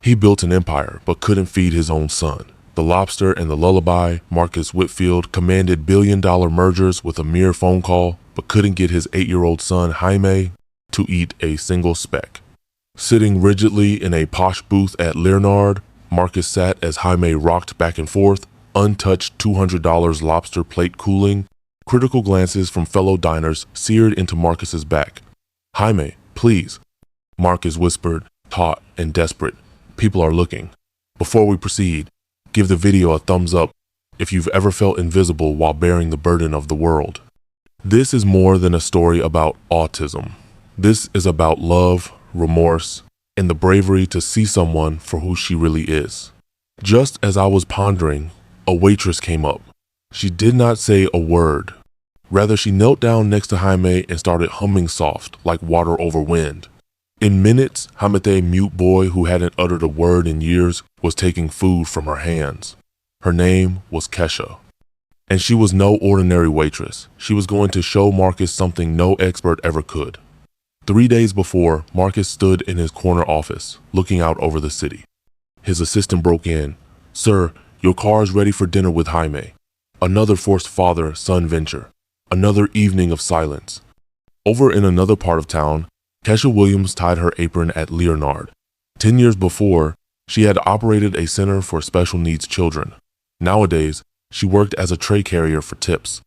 He built an empire but couldn't feed his own son. The Lobster and the Lullaby, Marcus Whitfield, commanded billion-dollar mergers with a mere phone call, but couldn't get his 8-year-old son, Jaime, to eat a single speck. Sitting rigidly in a posh booth at Leonard, Marcus sat as Jaime rocked back and forth, untouched $200 lobster plate cooling. Critical glances from fellow diners seared into Marcus's back. "Jaime, please," Marcus whispered, taut and desperate. "People are looking. Before we proceed, give the video a thumbs up if you've ever felt invisible while bearing the burden of the world." This is more than a story about autism. This is about love, remorse, and the bravery to see someone for who she really is. Just as I was pondering, a waitress came up. She did not say a word. Rather, she knelt down next to Jaime and started humming soft, like water over wind. In minutes, Hamete, mute boy who hadn't uttered a word in years, was taking food from her hands. Her name was Kesha. And she was no ordinary waitress. She was going to show Marcus something no expert ever could. 3 days before, Marcus stood in his corner office, looking out over the city. His assistant broke in. "Sir, your car is ready for dinner with Jaime." Another forced father-son venture. Another evening of silence. Over in another part of town, Kesha Williams tied her apron at Leonard. 10 years before, she had operated a center for special needs children. Nowadays, she worked as a tray carrier for tips.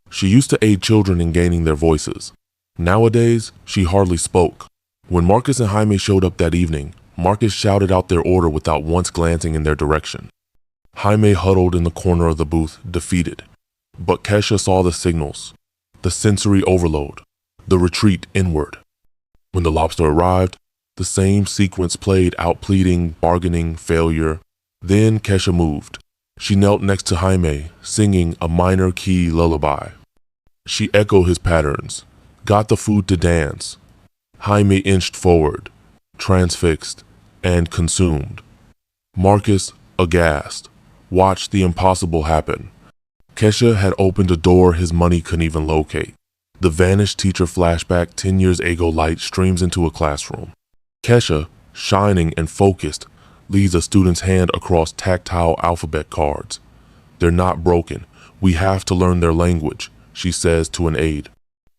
She used to aid children in gaining their voices. Nowadays, she hardly spoke. When Marcus and Jaime showed up that evening, Marcus shouted out their order without once glancing in their direction. Jaime huddled in the corner of the booth, defeated. But Kesha saw the signals, the sensory overload, the retreat inward. When the lobster arrived, the same sequence played out, pleading, bargaining, failure. Then Kesha moved. She knelt next to Jaime, singing a minor key lullaby. She echoed his patterns, got the food to dance. Jaime inched forward, transfixed and consumed. Marcus, aghast, watched the impossible happen. Kesha had opened a door his money couldn't even locate. The vanished teacher flashback 10 years ago light streams into a classroom. Kesha, shining and focused, leads a student's hand across tactile alphabet cards. "They're not broken. We have to learn their language," she says to an aide.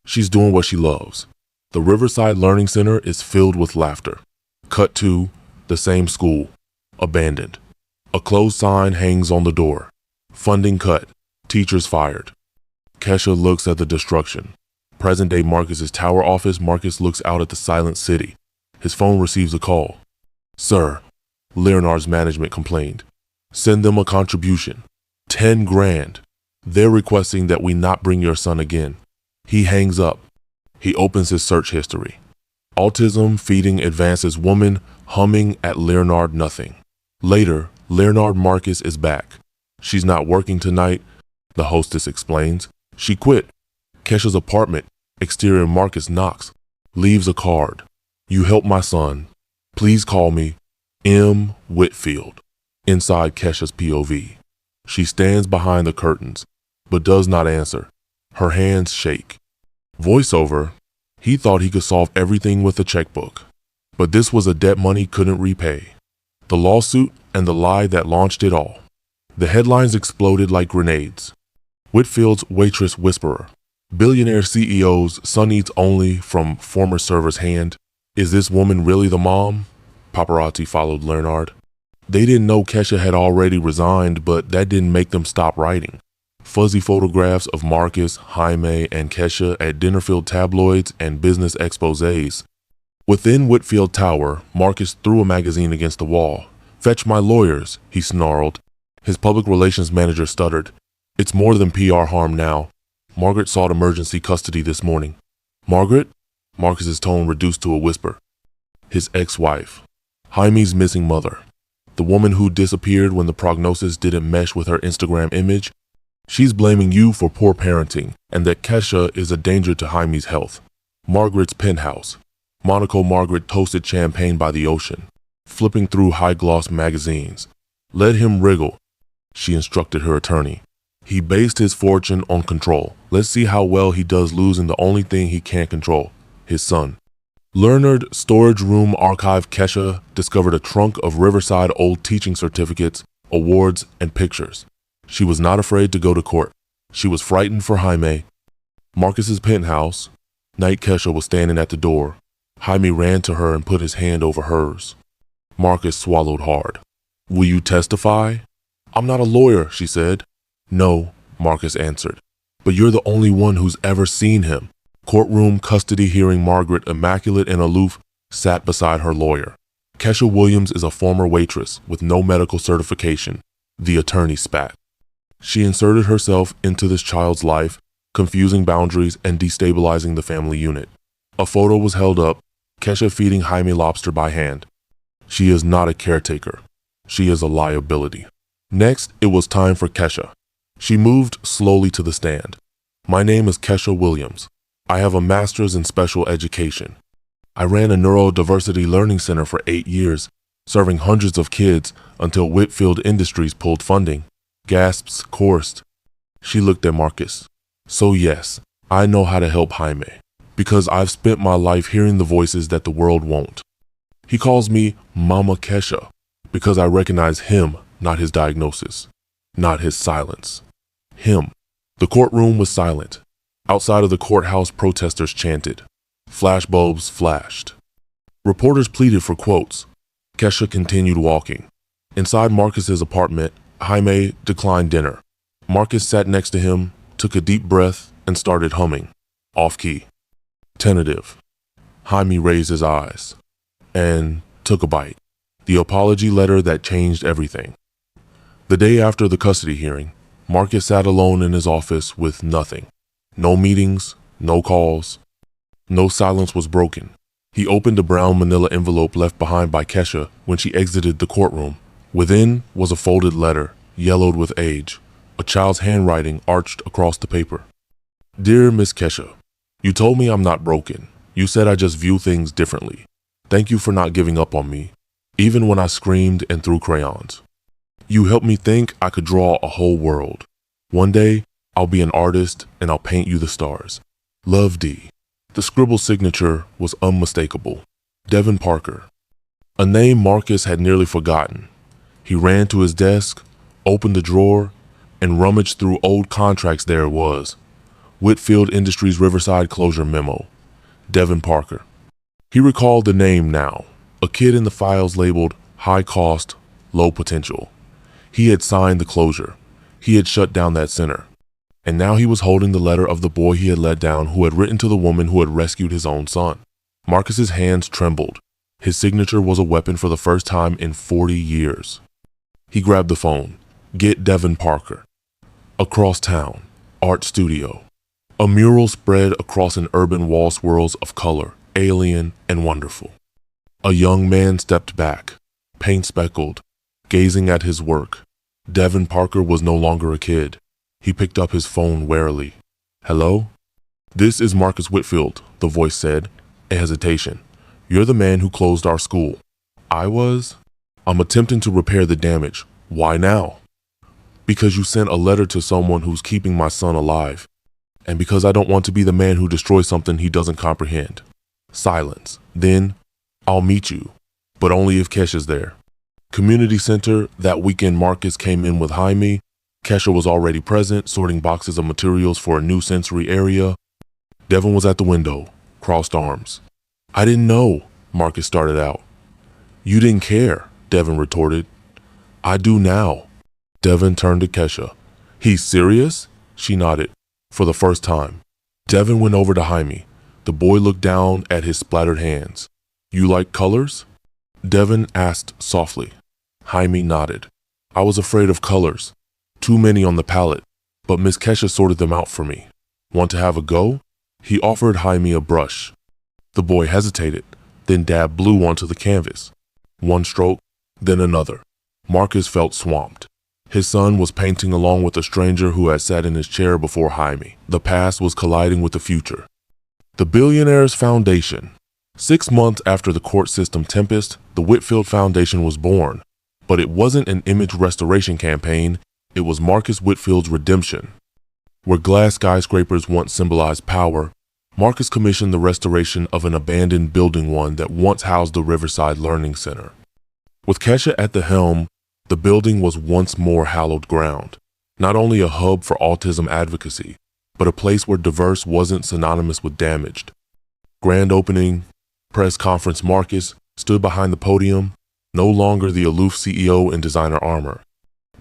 She's doing what she loves. The Riverside Learning Center is filled with laughter. Cut to the same school, abandoned. A closed sign hangs on the door. Funding cut. Teachers fired. Kesha looks at the destruction. Present-day Marcus's tower office, Marcus looks out at the silent city. His phone receives a call. "Sir," Leonard's management complained. "Send them a contribution. 10 grand. They're requesting that we not bring your son again." He hangs up. He opens his search history. Autism feeding advances woman humming at Leonard nothing. Later, Leonard Marcus is back. "She's not working tonight," the hostess explains. "She quit." Kesha's apartment, exterior. Marcus knocks, leaves a card. "You help my son. Please call me M. Whitfield." Inside Kesha's POV. She stands behind the curtains, but does not answer. Her hands shake. Voiceover. He thought he could solve everything with a checkbook. But this was a debt money couldn't repay. The lawsuit and the lie that launched it all. The headlines exploded like grenades. Whitfield's waitress whisperer. Billionaire CEO's son eats only from former server's hand. Is this woman really the mom? Paparazzi followed Leonard. They didn't know Kesha had already resigned, but that didn't make them stop writing. Fuzzy photographs of Marcus, Jaime, and Kesha at dinner-filled tabloids and business exposés. Within Whitfield Tower, Marcus threw a magazine against the wall. "Fetch my lawyers," he snarled. His public relations manager stuttered. "It's more than PR harm now. Margaret sought emergency custody this morning." "Margaret?" Marcus's tone reduced to a whisper. His ex-wife. Jaime's missing mother. The woman who disappeared when the prognosis didn't mesh with her Instagram image. She's blaming you for poor parenting and that Kesha is a danger to Jaime's health. Margaret's penthouse. Monaco Margaret toasted champagne by the ocean, flipping through high-gloss magazines. "Let him wriggle," she instructed her attorney. "He based his fortune on control. Let's see how well he does losing the only thing he can't control, his son." Learned storage room archive Kesha discovered a trunk of Riverside old teaching certificates, awards, and pictures. She was not afraid to go to court. She was frightened for Jaime. Marcus's penthouse. Night Kesha was standing at the door. Jaime ran to her and put his hand over hers. Marcus swallowed hard. "Will you testify?" "I'm not a lawyer," she said. "No," Marcus answered. "But you're the only one who's ever seen him." Courtroom custody hearing Margaret, immaculate and aloof, sat beside her lawyer. Kesha Williams is a former waitress with no medical certification. The attorney spat. She inserted herself into this child's life, confusing boundaries and destabilizing the family unit. A photo was held up, Kesha feeding Jaime lobster by hand. She is not a caretaker. She is a liability. Next, it was time for Kesha. She moved slowly to the stand. "My name is Kesha Williams. I have a master's in special education. I ran a neurodiversity learning center for 8 years, serving hundreds of kids until Whitfield Industries pulled funding." Gasps coursed. She looked at Marcus. "So yes, I know how to help Jaime, because I've spent my life hearing the voices that the world won't. He calls me Mama Kesha, because I recognize him, not his diagnosis, not his silence. Him." The courtroom was silent. Outside of the courthouse, protesters chanted. Flashbulbs flashed. Reporters pleaded for quotes. Kesha continued walking. Inside Marcus's apartment, Jaime declined dinner. Marcus sat next to him, took a deep breath, and started humming. Off-key. Tentative. Jaime raised his eyes and took a bite. The apology letter that changed everything. The day after the custody hearing, Marcus sat alone in his office with nothing. No meetings, no calls. No silence was broken. He opened a brown manila envelope left behind by Kesha when she exited the courtroom. Within was a folded letter, yellowed with age. A child's handwriting arched across the paper. "Dear Miss Kesha, you told me I'm not broken. You said I just view things differently. Thank you for not giving up on me, even when I screamed and threw crayons. You helped me think I could draw a whole world. One day, I'll be an artist and I'll paint you the stars. Love, D." The scribble signature was unmistakable. Devin Parker. A name Marcus had nearly forgotten. He ran to his desk, opened the drawer, and rummaged through old contracts. There it was. Whitfield Industries Riverside Closure Memo. Devin Parker. He recalled the name now. A kid in the files labeled high cost, low potential. He had signed the closure. He had shut down that center. And now he was holding the letter of the boy he had let down, who had written to the woman who had rescued his own son. Marcus's hands trembled. His signature was a weapon for the first time in 40 years. He grabbed the phone. Get Devin Parker. Across town. Art studio. A mural spread across an urban wall swirls of color, alien and wonderful. A young man stepped back, paint-speckled, gazing at his work. Devin Parker was no longer a kid. He picked up his phone warily. "Hello? This is Marcus Whitfield," the voice said, a hesitation. "You're the man who closed our school." "I was? I'm attempting to repair the damage." "Why now?" "Because you sent a letter to someone who's keeping my son alive. And because I don't want to be the man who destroys something he doesn't comprehend." Silence. Then, "I'll meet you, but only if Kesha's there." Community center. That weekend Marcus came in with Jaime. Kesha was already present, sorting boxes of materials for a new sensory area. Devin was at the window, crossed arms. "I didn't know," Marcus started out. "You didn't care," Devin retorted. "I do now." Devin turned to Kesha. "He's serious?" She nodded. For the first time. Devin went over to Jaime. The boy looked down at his splattered hands. "You like colors?" Devin asked softly. Jaime nodded. "I was afraid of colors. Too many on the palette, but Miss Kesha sorted them out for me. Want to have a go?" He offered Jaime a brush. The boy hesitated, then dabbed blue onto the canvas. One stroke, then another. Marcus felt swamped. His son was painting along with a stranger who had sat in his chair before Jaime. The past was colliding with the future. The Billionaire's Foundation. 6 months after the court system tempest, the Whitfield Foundation was born. But it wasn't an image restoration campaign. It was Marcus Whitfield's redemption. Where glass skyscrapers once symbolized power, Marcus commissioned the restoration of an abandoned building one that once housed the Riverside Learning Center. With Kesha at the helm, the building was once more hallowed ground, not only a hub for autism advocacy, but a place where diverse wasn't synonymous with damaged. Grand opening, press conference. Marcus stood behind the podium, no longer the aloof CEO in designer armor.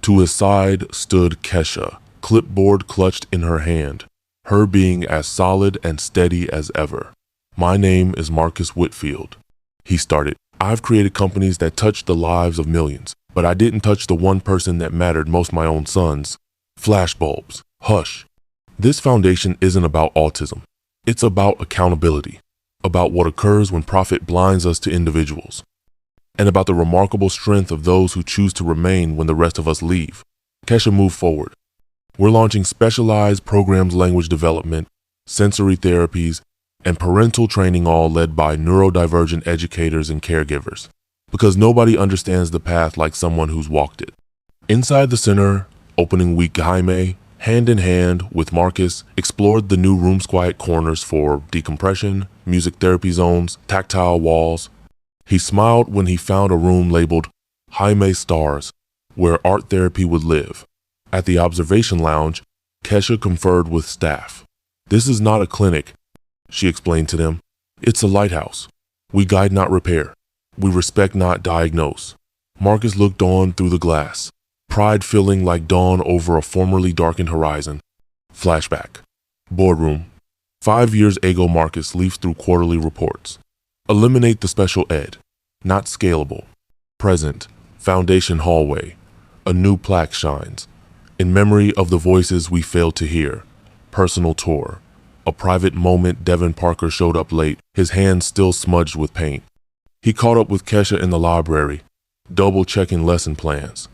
To his side stood Kesha, clipboard clutched in her hand, her being as solid and steady as ever. "My name is Marcus Whitfield," he started. "I've created companies that touched the lives of millions, but I didn't touch the one person that mattered most, my own sons. Flashbulbs. Hush. This foundation isn't about autism. It's about accountability, about what occurs when profit blinds us to individuals, and about the remarkable strength of those who choose to remain when the rest of us leave." Kesha moved forward. "We're launching specialized programs, language development, sensory therapies, and parental training, all led by neurodivergent educators and caregivers, because nobody understands the path like someone who's walked it." Inside the center, opening week, Jaime, hand in hand with Marcus, explored the new room's quiet corners for decompression, music therapy zones, tactile walls. He smiled when he found a room labeled Jaime Stars, where art therapy would live. At the observation lounge, Kesha conferred with staff. "This is not a clinic," she explained to them. "It's a lighthouse. We guide, not repair. We respect, not diagnose." Marcus looked on through the glass, pride feeling like dawn over a formerly darkened horizon. Flashback. Boardroom. 5 years ago, Marcus leafs through quarterly reports. Eliminate the special ed. Not scalable. Present. Foundation hallway. A new plaque shines. In memory of the voices we failed to hear. Personal tour. A private moment. Devin Parker showed up late, his hands still smudged with paint. He caught up with Kesha in the library, double-checking lesson plans.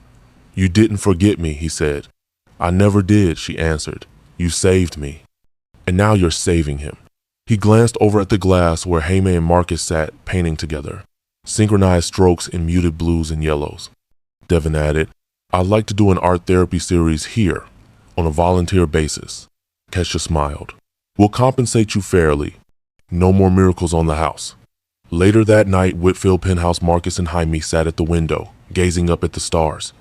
"You didn't forget me," he said. "I never did," she answered. "You saved me. And now you're saving him." He glanced over at the glass where Jaime and Marcus sat painting together, synchronized strokes in muted blues and yellows. Devin added, "I'd like to do an art therapy series here, on a volunteer basis." Kesha smiled. "We'll compensate you fairly. No more miracles on the house." Later that night, Whitfield Penthouse, Marcus and Jaime sat at the window, gazing up at the stars.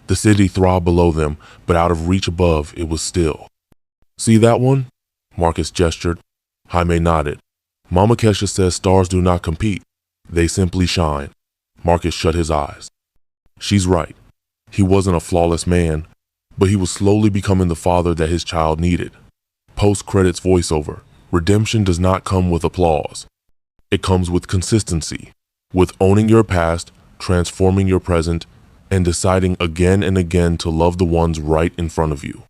The city throbbed below them, but out of reach above, it was still. "See that one?" Marcus gestured. Jaime nodded. "Mama Kesha says stars do not compete. They simply shine." Marcus shut his eyes. She's right. He wasn't a flawless man, but he was slowly becoming the father that his child needed. Post-credits voiceover. Redemption does not come with applause. It comes with consistency, with owning your past, transforming your present, and deciding again and again to love the ones right in front of you.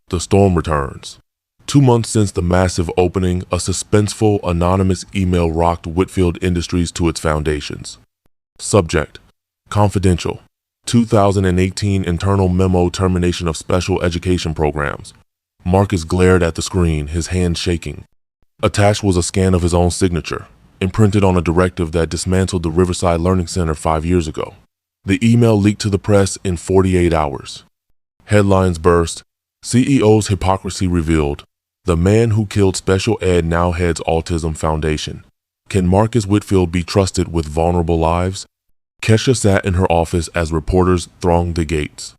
The storm returns. 2 months since the massive opening, a suspenseful, anonymous email rocked Whitfield Industries to its foundations. Subject: confidential. 2018 internal memo, termination of special education programs. Marcus glared at the screen, his hand shaking. Attached was a scan of his own signature, imprinted on a directive that dismantled the Riverside Learning Center 5 years ago. The email leaked to the press in 48 hours. Headlines burst. CEO's hypocrisy revealed. The man who killed special ed now heads Autism Foundation. Can Marcus Whitfield be trusted with vulnerable lives? Kesha sat in her office as reporters thronged the gates.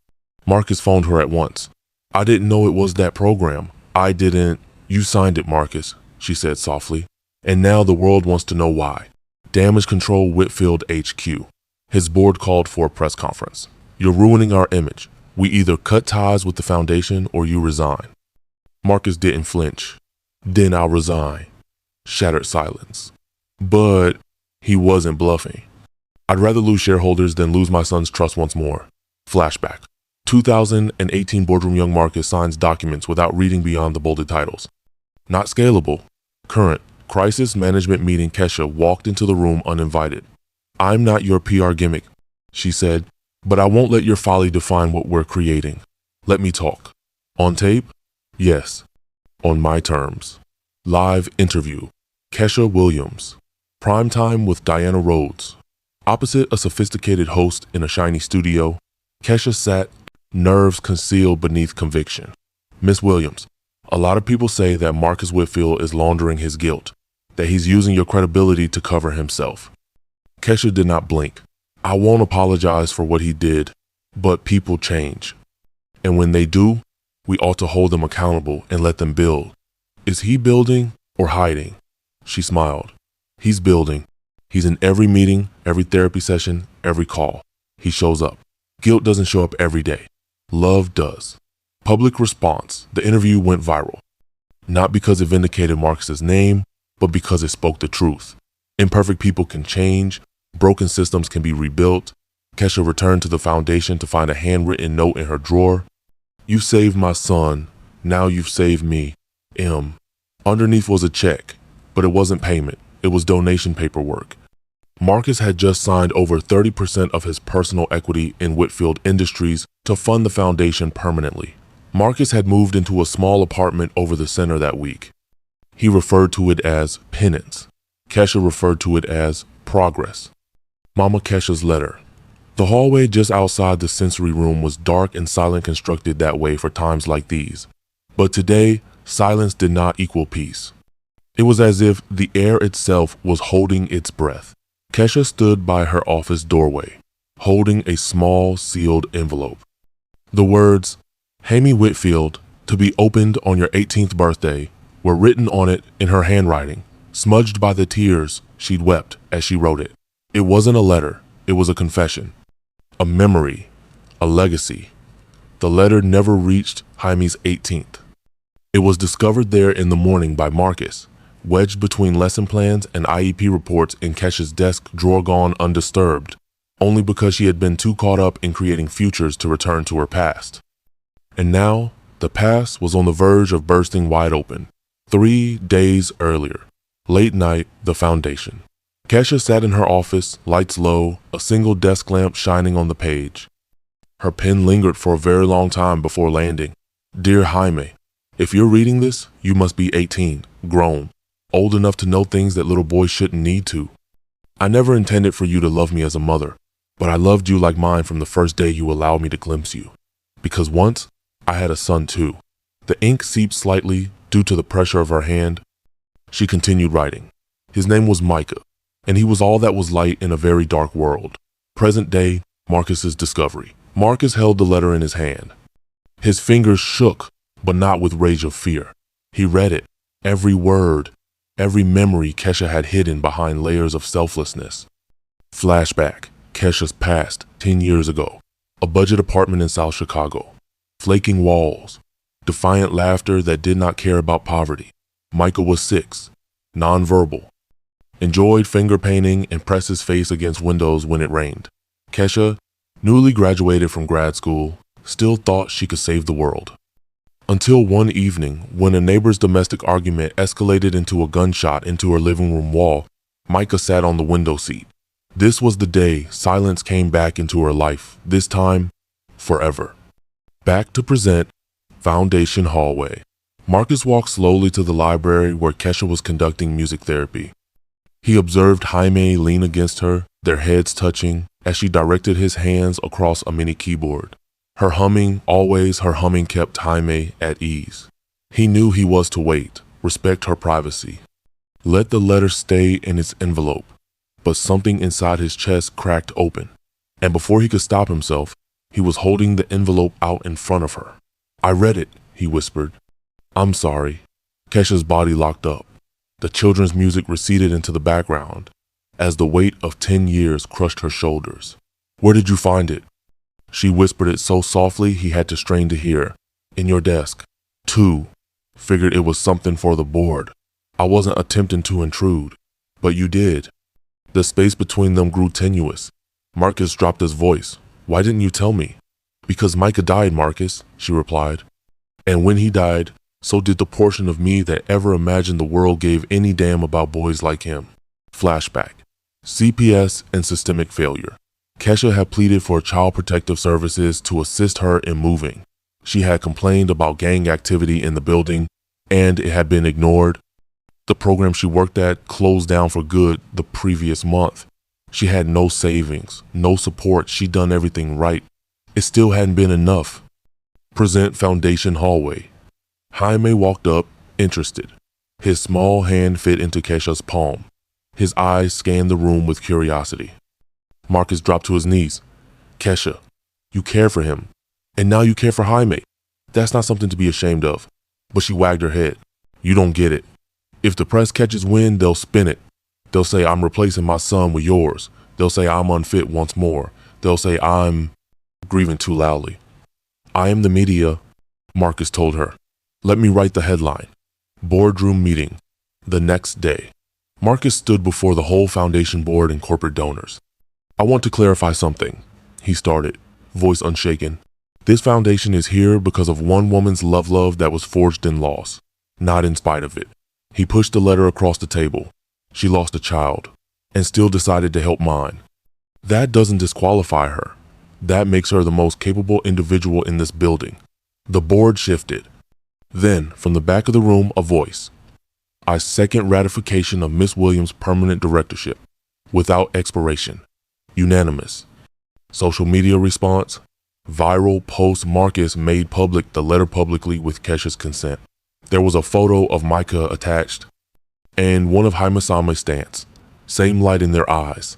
Marcus phoned her at once. "I didn't know it was that program. I didn't." "You signed it, Marcus," she said softly. "And now the world wants to know why." Damage Control Whitfield HQ. His board called for a press conference. "You're ruining our image. We either cut ties with the foundation or you resign." Marcus didn't flinch. "Then I'll resign." Shattered silence. But he wasn't bluffing. "I'd rather lose shareholders than lose my son's trust once more." Flashback. 2018 boardroom. Young Marcus signs documents without reading beyond the bolded titles. Not scalable. Current. Crisis management meeting. Kesha walked into the room uninvited. "I'm not your PR gimmick," she said, "but I won't let your folly define what we're creating. Let me talk." "On tape?" "Yes. On my terms." Live interview. Kesha Williams. Primetime with Diana Rhodes. Opposite a sophisticated host in a shiny studio, Kesha sat, nerves concealed beneath conviction. "Miss Williams, A lot of people say that Marcus Whitfield is laundering his guilt, that he's using your credibility to cover himself. Kesha did not blink. I won't apologize for what he did, but people change. And when they do, we ought to hold them accountable and let them build. Is he building or hiding? She smiled. He's building. He's in every meeting, every therapy session, every call. He shows up. Guilt doesn't show up every day. Love does. Public response. The interview went viral. Not because it vindicated Marcus's name, but because it spoke the truth. Imperfect people can change. Broken systems can be rebuilt. Kesha returned to the foundation to find a handwritten note in her drawer. You saved my son. Now you've saved me. M. Underneath was a check, but it wasn't payment. It was donation paperwork. Marcus had just signed over 30% of his personal equity in Whitfield Industries to fund the foundation permanently. Marcus had moved into a small apartment over the center that week. He referred to it as penance. Kesha referred to it as progress. Mama Kesha's letter. The hallway just outside the sensory room was dark and silent, constructed that way for times like these. But today, silence did not equal peace. It was as if the air itself was holding its breath. Kesha stood by her office doorway, holding a small sealed envelope. The words, Jaime Whitfield, to be opened on your 18th birthday, were written on it in her handwriting, smudged by the tears she'd wept as she wrote it. It wasn't a letter, it was a confession, a memory, a legacy. The letter never reached Jaime's 18th. It was discovered there in the morning by Marcus, wedged between lesson plans and IEP reports in Kesha's desk drawer, gone undisturbed, only because she had been too caught up in creating futures to return to her past. And now, the past was on the verge of bursting wide open. 3 days earlier, late night, the foundation. Kesha sat in her office, lights low, a single desk lamp shining on the page. Her pen lingered for a very long time before landing. Dear Jaime, if you're reading this, you must be 18, grown, old enough to know things that little boys shouldn't need to. I never intended for you to love me as a mother, but I loved you like mine from the first day you allowed me to glimpse you. Because once, I had a son too. The ink seeped slightly due to the pressure of her hand. She continued writing. His name was Micah, and he was all that was light in a very dark world. Present day, Marcus's discovery. Marcus held the letter in his hand. His fingers shook, but not with rage of fear. He read it, every word, every memory Kesha had hidden behind layers of selflessness. Flashback, Kesha's past, 10 years ago. A budget apartment in South Chicago. Flaking walls. Defiant laughter that did not care about poverty. Micah was 6, nonverbal. Enjoyed finger painting and pressed his face against windows when it rained. Kesha, newly graduated from grad school, still thought she could save the world. Until one evening, when a neighbor's domestic argument escalated into a gunshot into her living room wall, Micah sat on the window seat. This was the day silence came back into her life, this time, forever. Back to present, Foundation Hallway. Marcus walked slowly to the library where Kesha was conducting music therapy. He observed Jaime lean against her, their heads touching, as she directed his hands across a mini keyboard. Her humming, always her humming, kept Jaime at ease. He knew he was to wait, respect her privacy. Let the letter stay in its envelope. But something inside his chest cracked open, and before he could stop himself, he was holding the envelope out in front of her. I read it, he whispered. I'm sorry. Kesha's body locked up. The children's music receded into the background as the weight of 10 years crushed her shoulders. Where did you find it? She whispered it so softly he had to strain to hear. In your desk. 2. Figured it was something for the board. I wasn't attempting to intrude, but you did. The space between them grew tenuous. Marcus dropped his voice. Why didn't you tell me? Because Micah died, Marcus, she replied. And when he died, so did the portion of me that ever imagined the world gave any damn about boys like him. Flashback. CPS and systemic failure. Kesha had pleaded for Child Protective Services to assist her in moving. She had complained about gang activity in the building, and it had been ignored. The program she worked at closed down for good the previous month. She had no savings, no support. She'd done everything right. It still hadn't been enough. Present Foundation Hallway. Jaime walked up, interested. His small hand fit into Kesha's palm. His eyes scanned the room with curiosity. Marcus dropped to his knees. Kesha, you care for him, and now you care for Jaime. That's not something to be ashamed of. But she wagged her head. You don't get it. If the press catches wind, they'll spin it. They'll say I'm replacing my son with yours. They'll say I'm unfit once more. They'll say I'm grieving too loudly. I am the media, Marcus told her. Let me write the headline. Boardroom meeting. The next day. Marcus stood before the whole foundation board and corporate donors. I want to clarify something, he started, voice unshaken. This foundation is here because of one woman's love that was forged in loss, not in spite of it. He pushed the letter across the table. She lost a child, and still decided to help mine. That doesn't disqualify her. That makes her the most capable individual in this building. The board shifted. Then, from the back of the room, a voice. I second ratification of Miss Williams' permanent directorship, without expiration. Unanimous. Social media response. Viral post. Marcus made public the letter publicly with Kesha's consent. There was a photo of Micah attached, and one of Jaime-sama's stance. Same light in their eyes.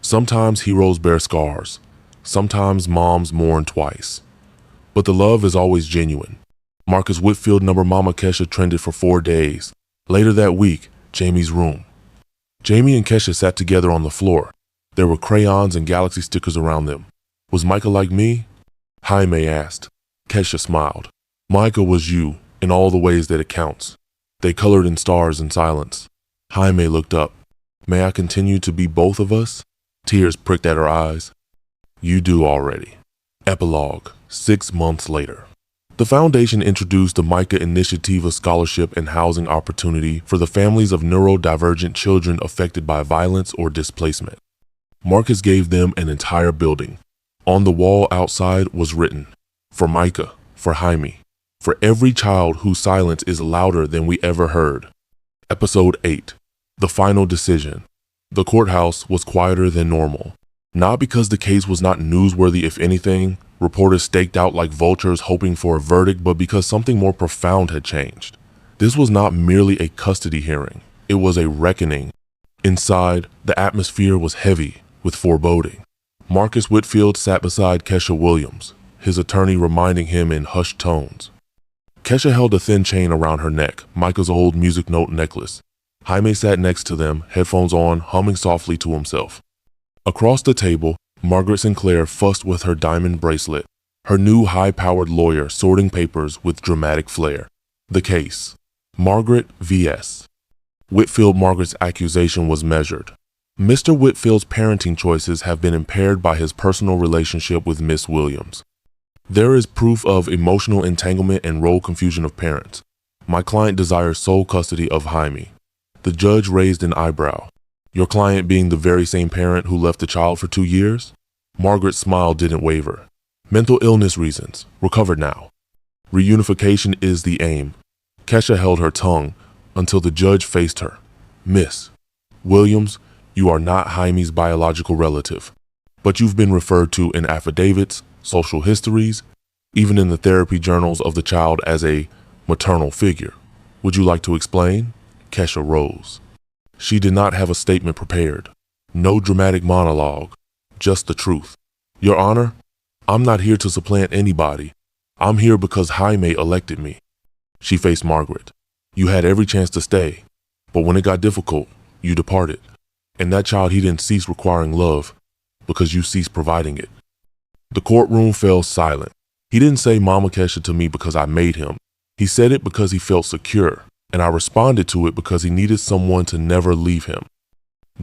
Sometimes heroes bear scars. Sometimes moms mourn twice. But the love is always genuine. Marcus Whitfield number Mama Kesha trended for 4 days. Later that week, Jaime's room. Jaime and Kesha sat together on the floor. There were crayons and galaxy stickers around them. Was Micah like me? Jaime asked. Kesha smiled. Micah was you, in all the ways that it counts. They colored in stars in silence. Jaime looked up. May I continue to be both of us? Tears pricked at her eyes. You do already. Epilogue. 6 months later. The foundation introduced the Micah Initiativa scholarship and housing opportunity for the families of neurodivergent children affected by violence or displacement. Marcus gave them an entire building. On the wall outside was written, for Micah, for Jaime, for every child whose silence is louder than we ever heard. Episode 8. The final decision. The courthouse was quieter than normal. Not because the case was not newsworthy, if anything, reporters staked out like vultures hoping for a verdict, but because something more profound had changed. This was not merely a custody hearing. It was a reckoning. Inside, the atmosphere was heavy with foreboding. Marcus Whitfield sat beside Kesha Williams, his attorney reminding him in hushed tones. Kesha held a thin chain around her neck, Micah's old music note necklace. Jaime sat next to them, headphones on, humming softly to himself. Across the table, Margaret Sinclair fussed with her diamond bracelet, her new high-powered lawyer sorting papers with dramatic flair. The case. Margaret vs. Whitfield. Margaret's accusation was measured. Mr. Whitfield's parenting choices have been impaired by his personal relationship with Miss Williams. There is proof of emotional entanglement and role confusion of parents. My client desires sole custody of Jaime. The judge raised an eyebrow. Your client being the very same parent who left the child for 2 years? Margaret's smile didn't waver. Mental illness reasons. Recovered now. Reunification is the aim. Kesha held her tongue until the judge faced her. Miss Williams, you are not Jaime's biological relative, but you've been referred to in affidavits, social histories, even in the therapy journals of the child as a maternal figure. Would you like to explain? Kesha rose. She did not have a statement prepared. No dramatic monologue, just the truth. Your Honor, I'm not here to supplant anybody. I'm here because Jaime elected me. She faced Margaret. You had every chance to stay, but when it got difficult, you departed. And that child, he didn't cease requiring love because you ceased providing it. The courtroom fell silent. He didn't say Mama Kesha to me because I made him. He said it because he felt secure, and I responded to it because he needed someone to never leave him.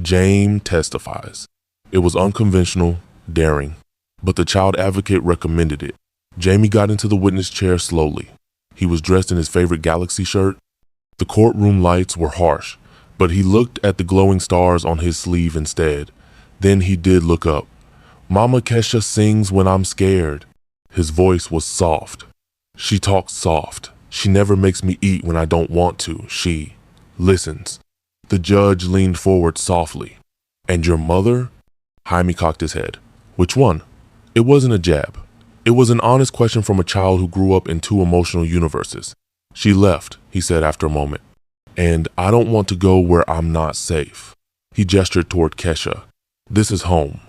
Jaime testifies. It was unconventional, daring, but the child advocate recommended it. Jaime got into the witness chair slowly. He was dressed in his favorite Galaxy shirt. The courtroom lights were harsh, but he looked at the glowing stars on his sleeve instead. Then he did look up. Mama Kesha sings when I'm scared. His voice was soft. She talks soft. She never makes me eat when I don't want to. She listens. The judge leaned forward softly. And your mother? Jaime cocked his head. Which one? It wasn't a jab. It was an honest question from a child who grew up in 2 emotional universes. She left, he said after a moment. And I don't want to go where I'm not safe. He gestured toward Kesha. This is home.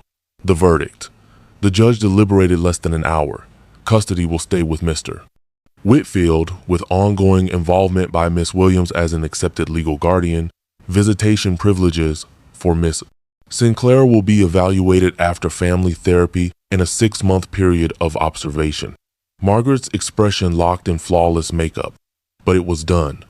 The verdict. The judge deliberated less than an hour. Custody will stay with Mr. Whitfield, with ongoing involvement by Miss Williams as an accepted legal guardian. Visitation privileges for Miss Sinclair will be evaluated after family therapy and a 6-month period of observation. Margaret's expression locked in flawless makeup. But it was done.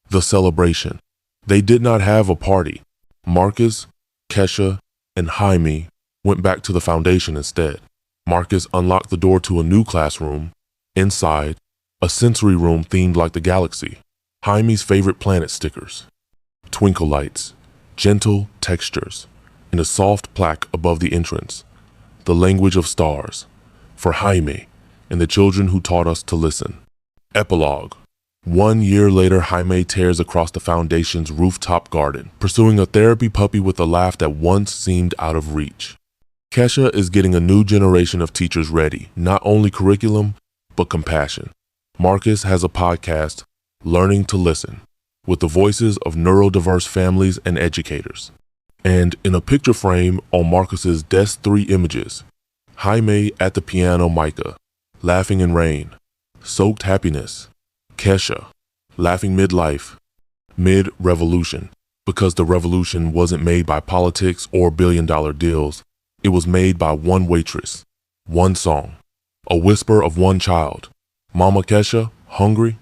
The celebration. They did not have a party. Marcus, Kesha, and Jaime went back to the foundation instead. Marcus unlocked the door to a new classroom. Inside, a sensory room themed like the galaxy. Jaime's favorite planet stickers. Twinkle lights, gentle textures, and a soft plaque above the entrance. The language of stars. For Jaime and the children who taught us to listen. Epilogue. 1 year later, Jaime tears across the foundation's rooftop garden, pursuing a therapy puppy with a laugh that once seemed out of reach. Kesha is getting a new generation of teachers ready, not only curriculum, but compassion. Marcus has a podcast, Learning to Listen, with the voices of neurodiverse families and educators. And in a picture frame on Marcus's desk, 3 images. Jaime at the piano mica, laughing in rain, soaked happiness. Kesha, laughing midlife, mid-revolution, because the revolution wasn't made by politics or billion-dollar deals. It was made by one waitress, one song, a whisper of one child. Mama Kesha, hungry?